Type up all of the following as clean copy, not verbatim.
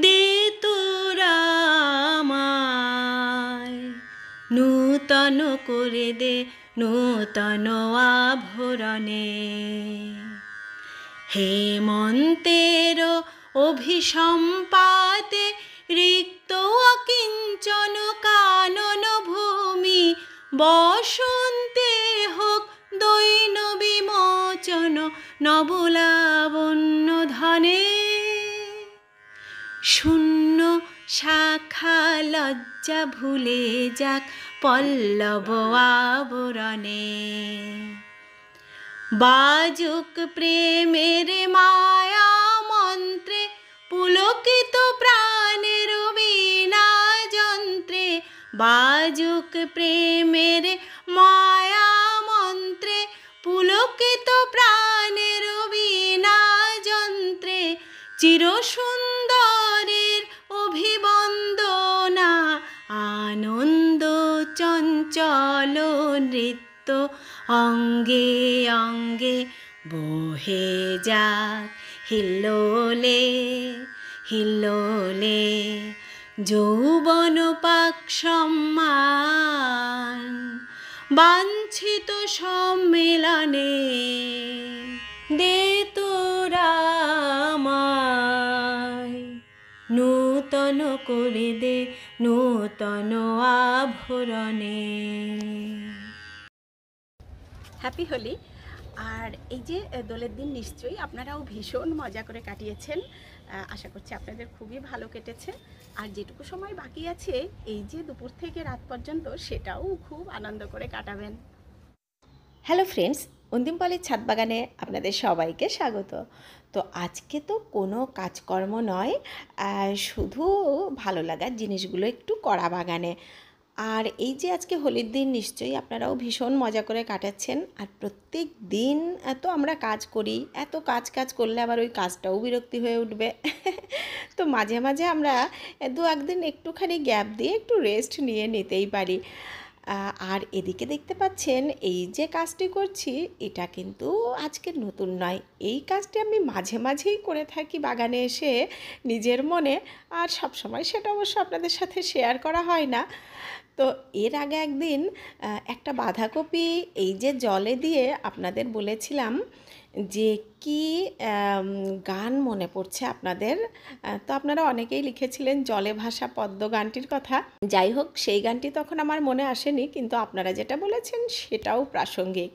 দে তোরা আমায়, নূতন করে দে নূতন আভরণে। হেমন্তের অভিসম্পাতে রিক্ত অকিঞ্চন কানন ভূমি, বসন্তে হোক দৈন বিমোচন নবলাবণ্য ধনে। শূন্য শাখা লজ্জা ভুলে যাক পল্লব আবরণে। বাজুক প্রেমের মায়া মন্ত্রে পুলকিত প্রাণের বীণা যন্ত্রে। বাজুক প্রেমের মায়া মন্ত্রে পুলকিত প্রাণের বীণা যন্ত্রে। চিরসুন্দরের অভিবন্দনা আনন্দ চঞ্চল নৃত্য অঙ্গে অঙ্গে বহে যাক হিল্লোলে হিল্লোলে। যৌবন পাক সম্মান বাঞ্ছিত সম্মেলনে। দে তোরা আমায়, নূতন করে দে নূতন আভরণে। হ্যাপি হোলি। আর এই যে দোলের দিন নিশ্চয়ই আপনারাও ভীষণ মজা করে কাটিয়েছেন। আশা করছি আপনাদের খুবই ভালো কেটেছে। আর যেটুকু সময় বাকি আছে এই যে দুপুর থেকে রাত পর্যন্ত, সেটাও খুব আনন্দ করে কাটাবেন। হ্যালো ফ্রেন্ডস, অন্তিম পলের ছাদ বাগানে আপনাদের সবাইকে স্বাগত। তো আজকে তো কোনো কাজকর্ম নয়, শুধু ভালো লাগার জিনিসগুলো একটু করা বাগানে। আর এই যে আজকে হোলির দিন নিশ্চয়ই আপনারাও ভীষণ মজা করে কাটাচ্ছেন। আর প্রত্যেক দিন এত আমরা কাজ করি, এত কাজ করলে আবার ওই কাজটাও বিরক্তি হয়ে উঠবে। তো মাঝে মাঝে আমরা দু একদিন একটুখানি গ্যাপ দিয়ে একটু রেস্ট নিতেই পারি। আর এদিকে দেখতে পাচ্ছেন এই যে কাজটি করছি, এটা কিন্তু আজকে নতুন নয়। এই কাজটি আমি মাঝে মাঝেই করে থাকি বাগানে এসে নিজের মনে, আর সব সময় সেটা অবশ্য আপনাদের সাথে শেয়ার করা হয় না। তো এর আগে একদিন একটা বাঁধাকপি এই যে জলে দিয়ে আপনাদের বলেছিলাম যে কি গান মনে পড়ছে আপনাদের। তো আপনারা অনেকেই লিখেছিলেন জলে ভাসা পদ্ম গানটির কথা। যাই হোক, সেই গানটি তখন আমার মনে আসেনি, কিন্তু আপনারা যেটা বলেছেন সেটাও প্রাসঙ্গিক।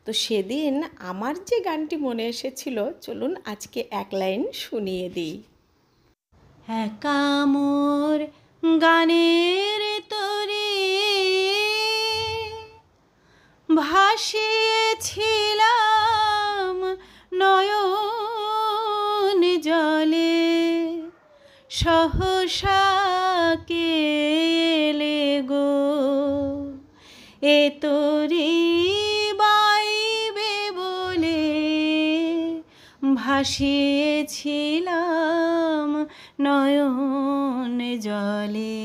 তো সেদিন আমার যে গানটি মনে এসেছিল, চলুন আজকে এক লাইন শুনিয়ে দিই। একা মোর গানের তরে ভাসিয়েছিলাম নয়ন জলে, সহসা কে এলে গো এ তরি বাইবে বলে। ভাসিয়েছিলাম নয়ন জলে,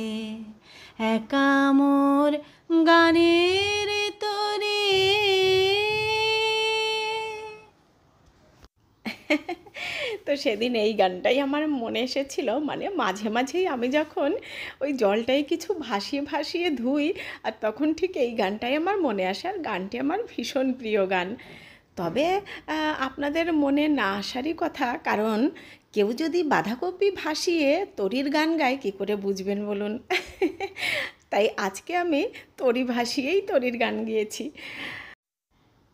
একা মোর গানের তরে। তো সেদিন এই গানটাই আমার মনে এসেছিল। মানে মাঝে মাঝেই আমি যখন ওই জলটাই কিছু ভাসিয়ে ধুই, আর তখন ঠিক এই গানটাই আমার মনে আসে। আর গানটি আমার ভীষণ প্রিয় গান। তবে আপনাদের মনে না আসারই কথা, কারণ কেউ যদি বাঁধাকপি ভাসিয়ে তরির গান গায় কী করে বুঝবেন বলুন। তাই আজকে আমি তরি ভাসিয়েই তরির গান গিয়েছি।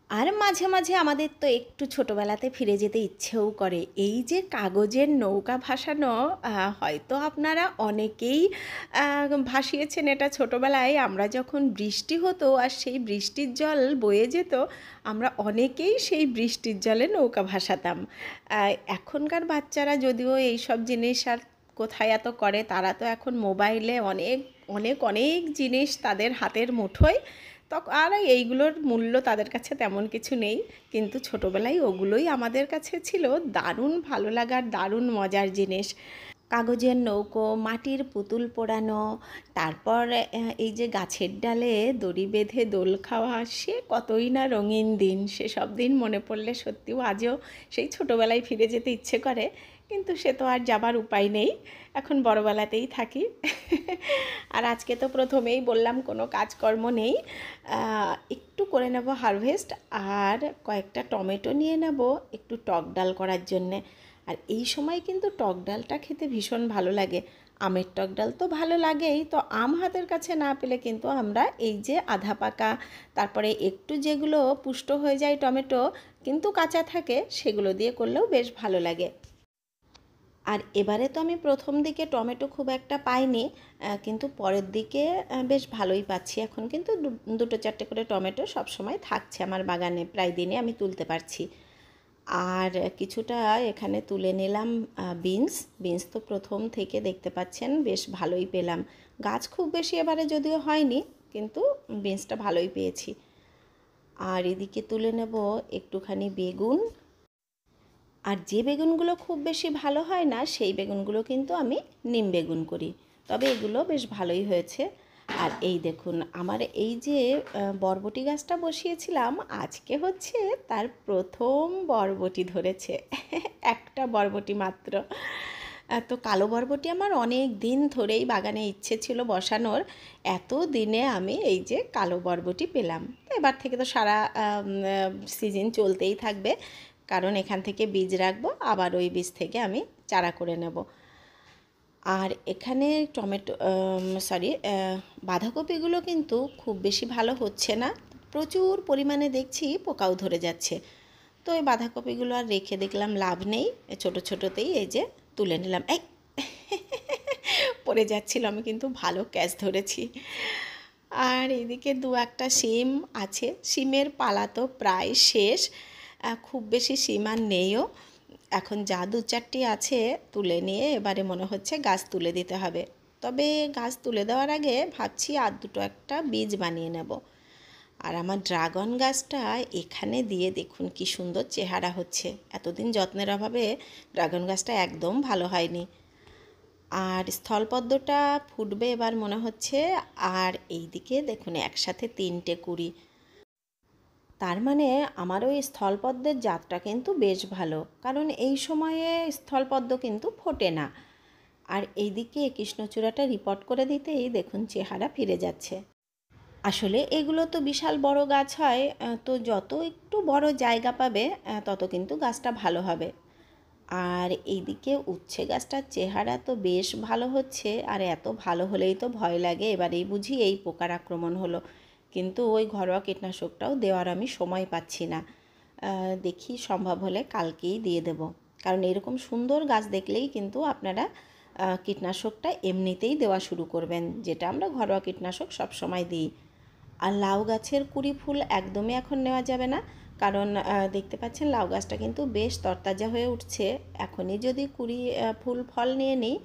আর মাঝে মাঝে আমাদের তো একটু ছোটোবেলাতে ফিরে যেতে ইচ্ছেও করে। এই যে কাগজের নৌকা ভাসানো, হয়তো আপনারা অনেকেই ভাসিয়েছেন এটা ছোটোবেলায়। আমরা যখন বৃষ্টি হতো আর সেই বৃষ্টির জল বয়ে যেত, আমরা অনেকেই সেই বৃষ্টির জলে নৌকা ভাসাতাম। এখনকার বাচ্চারা যদিও এই সব জিনিস আর কোথায় এত করে, তারা তো এখন মোবাইলে অনেক অনেক অনেক জিনিস তাদের হাতের মুঠোয়। আর এইগুলোর মূল্য তাদের কাছে তেমন কিছু নেই, কিন্তু ছোটোবেলায় ওগুলোই আমাদের কাছে ছিল দারুণ ভালো লাগার, দারুণ মজার জিনিস। কাগজের নৌকো, মাটির পুতুল পোড়ানো, তারপর এই যে গাছের ডালে দড়ি বেঁধে দোল খাওয়া, সে কতই না রঙিন দিন। সেসব দিন মনে পড়লে সত্যিও আজও সেই ছোটোবেলায় ফিরে যেতে ইচ্ছে করে। কিন্তু সে তো আর যাবার উপায় নেই, এখন বড়বেলাতেই থাকি। আর আজকে তো প্রথমেই বললাম কোনো কাজকর্ম নেই, একটু করে নেব হারভেস্ট, আর কয়েকটা টমেটো নিয়ে নেব একটু টক ডাল করার জন্যে। আর এই সময় কিন্তু টক ডালটা খেতে ভীষণ ভালো লাগে। আমের টক ডাল তো ভালো লাগেই, তো আম হাতের কাছে না পেলে কিন্তু আমরা এই যে আধা পাকা, তারপরে একটু যেগুলো পুষ্ট হয়ে যায় টমেটো কিন্তু কাঁচা থাকে, সেগুলো দিয়ে করলেও বেশ ভালো লাগে। আর এবারে তো আমি প্রথম দিকে টমেটো খুব একটা পাইনি, কিন্তু পরের দিকে বেশ ভালোই পাচ্ছি। এখন কিন্তু দুটো চারটে করে টমেটো সব সময় থাকছে আমার বাগানে, প্রায় দিনে আমি তুলতে পারছি। আর কিছুটা এখানে তুলে নিলাম বিনস তো প্রথম থেকে দেখতে পাচ্ছেন বেশ ভালোই পেলাম। গাছ খুব বেশি এবারে যদিও হয়নি, কিন্তু বিনসটা ভালোই পেয়েছি। আর এদিকে তুলে নেব একটুখানি বেগুন। আর যে বেগুনগুলো খুব বেশি ভালো হয় না সেই বেগুনগুলো কিন্তু আমি নিম বেগুন করি, তবে এগুলো বেশ ভালোই হয়েছে। আর এই দেখুন আমার এই যে বরবটি গাছটা বসিয়েছিলাম, আজকে হচ্ছে তার প্রথম বরবটি ধরেছে। একটা বরবটি মাত্র। তো কালো বরবটি আমার অনেক দিন ধরেই বাগানে ইচ্ছে ছিল বসানোর, এত দিনে আমি এই যে কালো বরবটি পেলাম। তো এবার থেকে তো সারা সিজন চলতেই থাকবে, কারণ এখান থেকে বীজ রাখবো, আবার ওই বীজ থেকে আমি চারা করে নেব। আর এখানে বাঁধাকপিগুলো কিন্তু খুব বেশি ভালো হচ্ছে না, প্রচুর পরিমাণে দেখছি পোকাও ধরে যাচ্ছে। তো এই বাঁধাকপিগুলো আর রেখে দেখলাম লাভ নেই, ছোট ছোটোতেই এই যে তুলে নিলাম। এই পড়ে যাচ্ছিল, আমি কিন্তু ভালো ক্যাচ ধরেছি। আর এদিকে দু একটা শিম আছে, শিমের পালা তো প্রায় শেষ, খুব বেশি শিম আর নেইও। এখন যা দু চারটি আছে তুলে নিয়ে এবারে মনে হচ্ছে গাছ তুলে দিতে হবে। তবে গাছ তুলে দেওয়ার আগে ভাবছি আর দুটো একটা বীজ বানিয়ে নেব। আর আমার ড্রাগন গাছটা এখানে দিয়ে দেখুন কি সুন্দর চেহারা হচ্ছে। এতদিন যত্নের অভাবে ড্রাগন গাছটা একদম ভালো হয়নি। আর স্থলপদ্মটা ফুটবে এবার মনে হচ্ছে। আর এই দিকে দেখুন একসাথে 3টে কুঁড়ি, তার মানে আমার ওই স্থলপদ্মের জাতটা কিন্তু বেশ ভালো, কারণ এই সময়ে স্থলপদ্ম কিন্তু ফোটে না। আর এইদিকে কৃষ্ণচূড়াটা রিপোর্ট করে দিতেই দেখুন চেহারা ফিরে যাচ্ছে। আসলে এগুলো তো বিশাল বড় গাছ হয়, তো যত একটু বড় জায়গা পাবে তত কিন্তু গাছটা ভালো হবে। আর এইদিকে উচ্ছে গাছটার চেহারা তো বেশ ভালো হচ্ছে, আর এত ভালো হলেই তো ভয় লাগে, এবারেই বুঝি এই পোকার আক্রমণ হলো। কিন্তু ওই ঘরোয়া কীটনাশকটাও দেওয়ার আমি সময় পাচ্ছি না, দেখি সম্ভব হলে কালকেই দিয়ে দেব। কারণ এরকম সুন্দর গাছ দেখলেই কিন্তু আপনারা কীটনাশকটা এমনিতেই দেওয়া শুরু করবেন, যেটা আমরা ঘরোয়া কীটনাশক সব সময় দিই। আর লাউ গাছের কুঁড়ি ফুল একদমই এখন নেওয়া যাবে না, কারণ দেখতে পাচ্ছেন লাউ গাছটা কিন্তু বেশ তরতাজা হয়ে উঠছে। এখনই যদি কুঁড়ি ফুল ফল নিয়ে নিই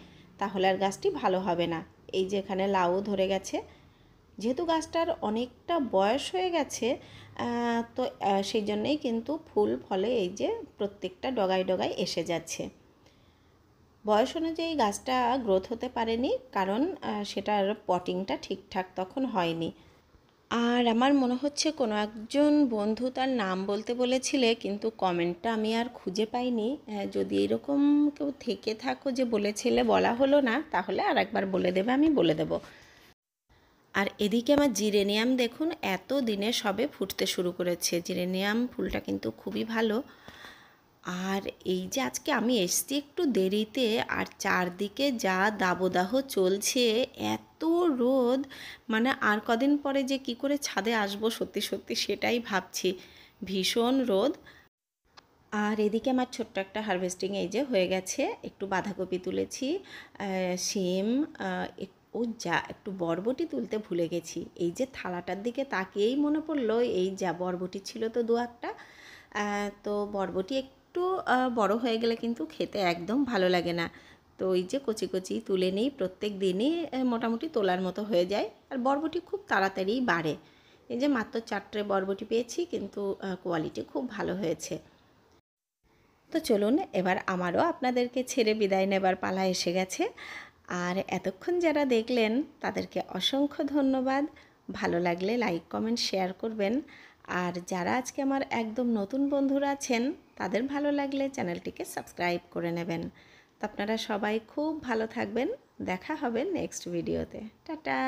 তাহলে আর গাছটি ভালো হবে না। এই যে এখানে লাউ ধরে গেছে, যেহেতু গাছটার অনেকটা বয়স হয়ে গেছে, তো সেই জন্যেই কিন্তু ফুল ফলে এই যে প্রত্যেকটা ডগায় ডগায় এসে যাচ্ছে। বয়স অনুযায়ী গাছটা গ্রোথ হতে পারেনি, কারণ সেটার পটিংটা ঠিকঠাক তখন হয়নি। আর আমার মনে হচ্ছে কোনো একজন বন্ধু তার নাম বলতে বলেছিলে, কিন্তু কমেন্টটা আমি আর খুঁজে পাইনি। যদি এরকম কেউ থেকে থাকো যে বলেছিলে বলা হলো না, তাহলে আর একবার বলে দেবে, আমি বলে দেব। আর এদিকে আমার জিরেনিয়াম দেখুন এত দিনে সবে ফুটতে শুরু করেছে। জিরেনিয়াম ফুলটা কিন্তু খুবই ভালো। আর এই যে আজকে আমি এসছি একটু দেরিতে, আর চারদিকে যা দাবদাহ চলছে, এত রোদ, মানে আর কদিন পরে যে কি করে ছাদে আসবো সত্যি সত্যি সেটাই ভাবছি, ভীষণ রোদ। আর এদিকে আমার ছোট্ট একটা হারভেস্টিং এই যে হয়ে গেছে, একটু বাঁধাকপি তুলেছি, শিম, একটু বরবটি তুলতে ভুলে গেছি। এই যে থালাটার দিকে তাকিয়েই মনে পড়লো এই যা বরবটি ছিল তো দু একটা, তো বরবটি একটু বড় হয়ে গেলে কিন্তু খেতে একদম ভালো লাগে না। তো এই যে কচি কচি তুলে নিই, প্রত্যেক দিনই মোটামুটি তোলার মতো হয়ে যায়। আর বরবটি খুব তাড়াতাড়িই বাড়ে। এই যে মাত্র 4টে বরবটি পেয়েছি, কিন্তু কোয়ালিটি খুব ভালো হয়েছে। তো চলুন এবার আমারও আপনাদেরকে ছেড়ে বিদায় নেবার পালা এসে গেছে। আর এতক্ষণ যারা দেখলেন তাদেরকে অসংখ্য ধন্যবাদ। ভালো লাগলে লাইক কমেন্ট শেয়ার করবেন। আর যারা আজকে আমার একদম নতুন বন্ধুরা আছেন তাদের ভালো লাগলে চ্যানেলটিকে সাবস্ক্রাইব করে নেবেন। তো আপনারা সবাই খুব ভালো থাকবেন, দেখা হবে নেক্সট ভিডিওতে। টাটা।